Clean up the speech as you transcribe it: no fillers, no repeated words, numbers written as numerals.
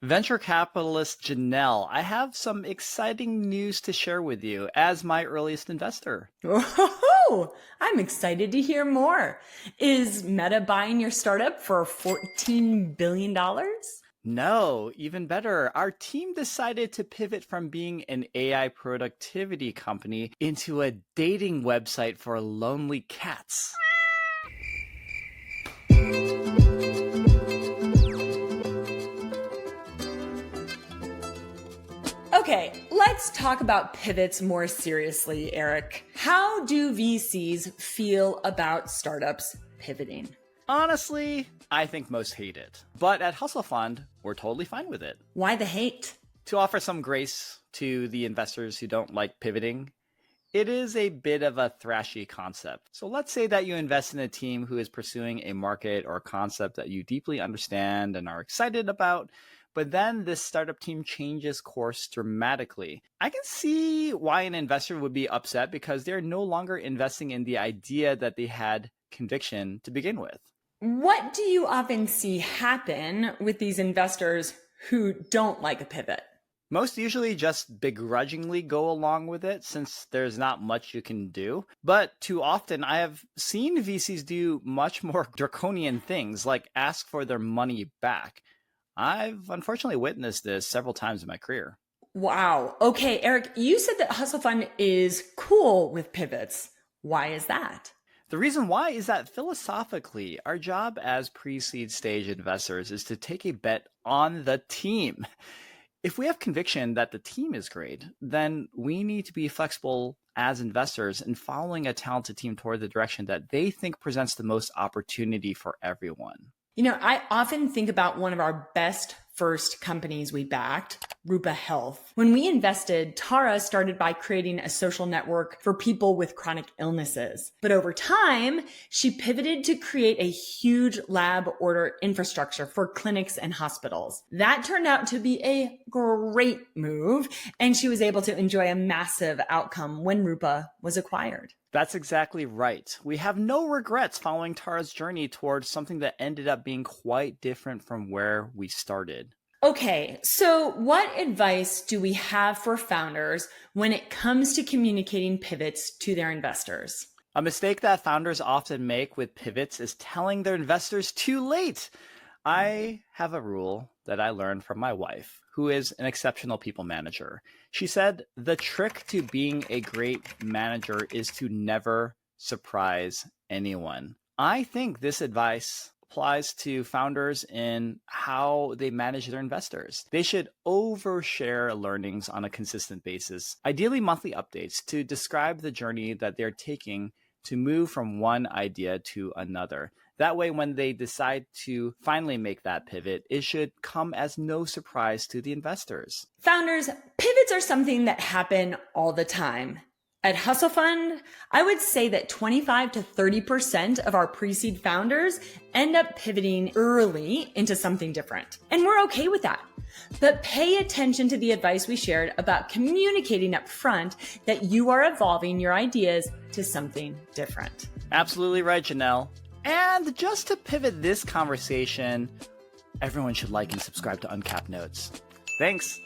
Venture capitalist Janel, I have some exciting news to share with you as my earliest investor. Oh, I'm excited to hear more. Is Meta buying your startup for $14 billion? No, even better. Our team decided to pivot from being an AI productivity company into a dating website for lonely cats. Okay, let's talk about pivots more seriously, Eric. How do VCs feel about startups pivoting? Honestly, I think most hate it. But at Hustle Fund, we're totally fine with it. Why the hate? To offer some grace to the investors who don't like pivoting, it is a bit of a thrashy concept. So let's say that you invest in a team who is pursuing a market or concept that you deeply understand and are excited about, but then this startup team changes course dramatically. I can see why an investor would be upset because they're no longer investing in the idea that they had conviction to begin with. What do you often see happen with these investors who don't like a pivot? Most usually just begrudgingly go along with it since there's not much you can do. But too often I have seen VCs do much more draconian things like ask for their money back. I've unfortunately witnessed this several times in my career. Wow. Okay, Eric, you said that Hustle Fund is cool with pivots. Why is that? The reason why is that philosophically, our job as pre-seed stage investors is to take a bet on the team. If we have conviction that the team is great, then we need to be flexible as investors in following a talented team toward the direction that they think presents the most opportunity for everyone. You know, I often think about one of our best first companies we backed, Rupa Health. When we invested, Tara started by creating a social network for people with chronic illnesses. But over time, she pivoted to create a huge lab order infrastructure for clinics and hospitals. That turned out to be a great move, and she was able to enjoy a massive outcome when Rupa was acquired. That's exactly right. We have no regrets following Tara's journey towards something that ended up being quite different from where we started. Okay, so what advice do we have for founders when it comes to communicating pivots to their investors? A mistake that founders often make with pivots is telling their investors too late. I have a rule that I learned from my wife, who is an exceptional people manager. She said, the trick to being a great manager is to never surprise anyone. I think this advice applies to founders in how they manage their investors. They should overshare learnings on a consistent basis, ideally monthly updates to describe the journey that they're taking to move from one idea to another. That way, when they decide to finally make that pivot, it should come as no surprise to the investors. Founders, pivots are something that happen all the time. At Hustle Fund, I would say that 25 to 30% of our pre-seed founders end up pivoting early into something different. And we're okay with that. But pay attention to the advice we shared about communicating up front that you are evolving your ideas to something different. Absolutely right, Janelle. And just to pivot this conversation, everyone should like and subscribe to Uncapped Notes. Thanks.